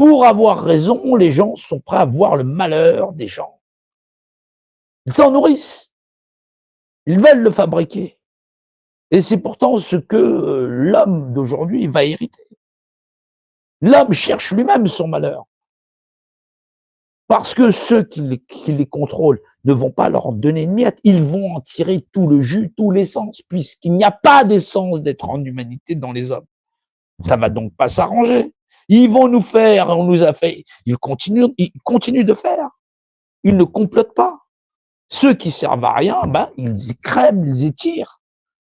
Pour avoir raison, les gens sont prêts à voir le malheur des gens. Ils s'en nourrissent, ils veulent le fabriquer et c'est pourtant ce que, l'homme d'aujourd'hui va hériter. L'homme cherche lui-même son malheur parce que ceux qui les contrôlent ne vont pas leur en donner une miette, ils vont en tirer tout le jus, tout l'essence, puisqu'il n'y a pas d'essence d'être en humanité dans les hommes. Ça va donc pas s'arranger. Ils vont nous faire, on nous a fait, ils continuent de faire. Ils ne complotent pas. Ceux qui servent à rien, ben, ils y crèvent, ils y tirent,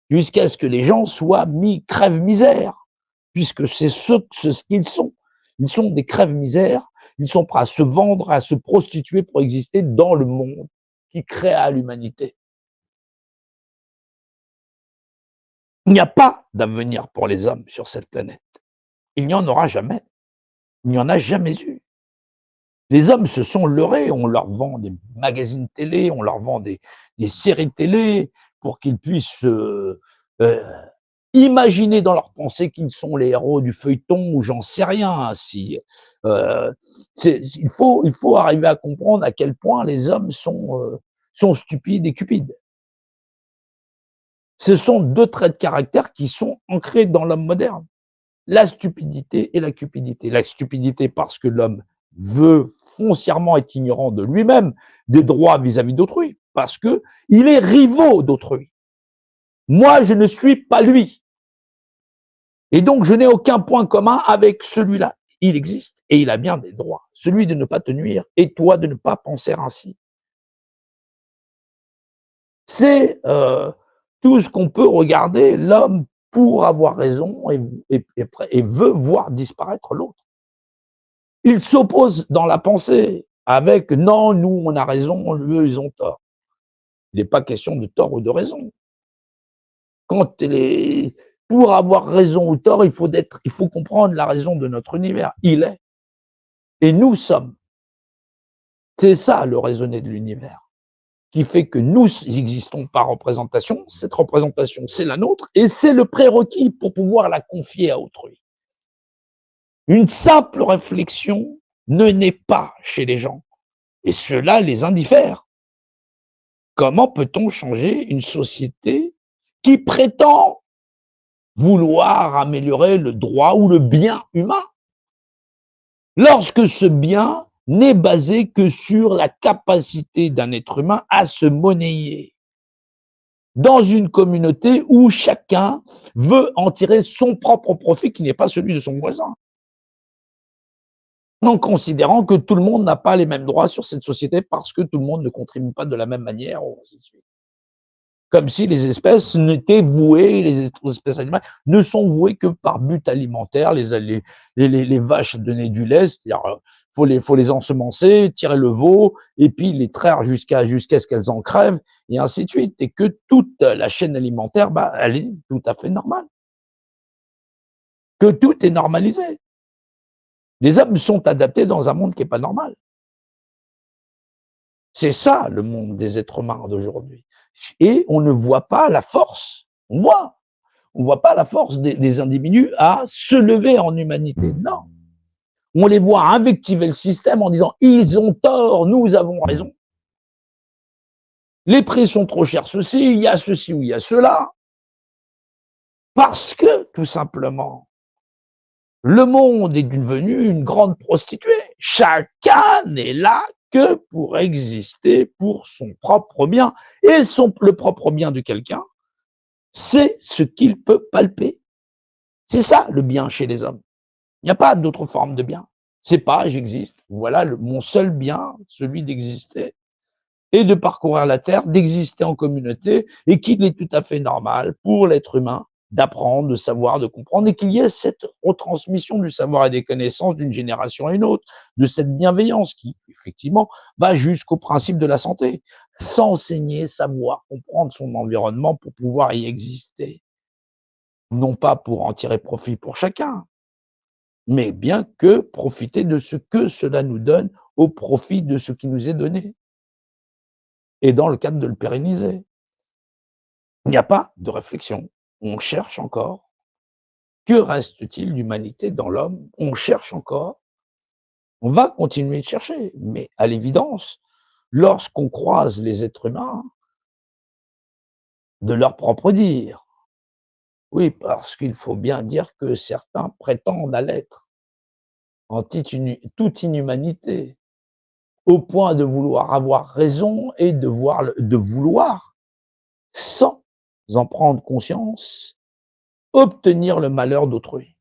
jusqu'à ce que les gens soient mis crève-misère, puisque c'est ce qu'ils sont. Ils sont des crève-misères, ils sont prêts à se vendre, à se prostituer pour exister dans le monde qui créa l'humanité. Il n'y a pas d'avenir pour les hommes sur cette planète. Il n'y en aura jamais. Il n'y en a jamais eu. Les hommes se sont leurrés, on leur vend des magazines télé, on leur vend des séries télé pour qu'ils puissent, heu, imaginer dans leur pensée qu'ils sont les héros du feuilleton ou j'en sais rien, hein, si, heu, il faut arriver à comprendre à quel point les hommes sont stupides et cupides. Ce sont 2 traits de caractère qui sont ancrés dans l'homme moderne. La stupidité et la cupidité. La stupidité parce que l'homme veut foncièrement être ignorant de lui-même, des droits vis-à-vis d'autrui, parce que il est rivaux d'autrui. Moi, je ne suis pas lui. Et donc, je n'ai aucun point commun avec celui-là. Il existe et il a bien des droits. Celui de ne pas te nuire et toi de ne pas penser ainsi. C'est tout ce qu'on peut regarder. L'homme, pour avoir raison, et veut voir disparaître l'autre. Il s'oppose dans la pensée avec non, nous on a raison, eux ils ont tort. Il n'est pas question de tort ou de raison. Quand les Pour avoir raison ou tort, il faut comprendre la raison de notre univers. Il est et nous sommes. C'est ça le raisonner de l'univers, qui fait que nous existons par représentation. Cette représentation, c'est la nôtre et c'est le prérequis pour pouvoir la confier à autrui. Une simple réflexion ne naît pas chez les gens et cela les indiffère. Comment peut-on changer une société qui prétend vouloir améliorer le droit ou le bien humain, lorsque ce bien n'est basé que sur la capacité d'un être humain à se monnayer dans une communauté où chacun veut en tirer son propre profit qui n'est pas celui de son voisin, en considérant que tout le monde n'a pas les mêmes droits sur cette société parce que tout le monde ne contribue pas de la même manière, ou ainsi de suite. Comme si les espèces n'étaient vouées, les espèces animales ne sont vouées que par but alimentaire. Les vaches donnaient du lait, c'est-à-dire, faut les ensemencer, tirer le veau et puis les traire jusqu'à ce qu'elles en crèvent et ainsi de suite, et que toute la chaîne alimentaire, bah, elle est tout à fait normale, que tout est normalisé. Les hommes sont adaptés dans un monde qui est pas normal. C'est ça le monde des êtres humains d'aujourd'hui et on ne voit pas la force. On voit pas la force des individus à se lever en humanité. Non. On les voit invectiver le système en disant ils ont tort, nous avons raison. Les prix sont trop chers, ceci, il y a ceci ou il y a cela. Parce que, tout simplement, le monde est devenu une grande prostituée. Chacun n'est là que pour exister pour son propre bien. Et le propre bien de quelqu'un, c'est ce qu'il peut palper. C'est ça le bien chez les hommes. Il n'y a pas d'autre forme de bien. C'est pas j'existe. Voilà mon seul bien, celui d'exister et de parcourir la terre, d'exister en communauté et qu'il est tout à fait normal pour l'être humain d'apprendre, de savoir, de comprendre et qu'il y ait cette retransmission du savoir et des connaissances d'une génération à une autre, de cette bienveillance qui, effectivement, va jusqu'au principe de la santé. S'enseigner, savoir, comprendre son environnement pour pouvoir y exister. Non pas pour en tirer profit pour chacun, mais bien que profiter de ce que cela nous donne au profit de ce qui nous est donné et dans le cadre de le pérenniser. Il n'y a pas de réflexion. On cherche encore. Que reste-t-il d'humanité dans l'homme? On cherche encore. On va continuer de chercher, mais à l'évidence, lorsqu'on croise les êtres humains, de leur propre dire. Oui, parce qu'il faut bien dire que certains prétendent à l'être, en toute inhumanité, au point de vouloir avoir raison et de vouloir, sans en prendre conscience, obtenir le malheur d'autrui.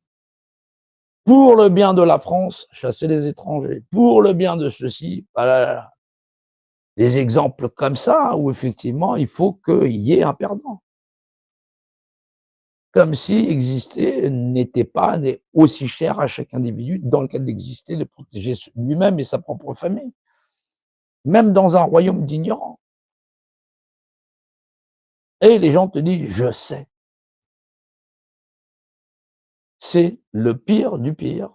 Pour le bien de la France, chasser les étrangers. Pour le bien de ceux-ci, voilà, des exemples comme ça où effectivement il faut qu'il y ait un perdant. Comme si exister n'est aussi cher à chaque individu dans le cas d'exister, de protéger lui-même et sa propre famille. Même dans un royaume d'ignorants. Et les gens te disent: «Je sais». C'est le pire du pire.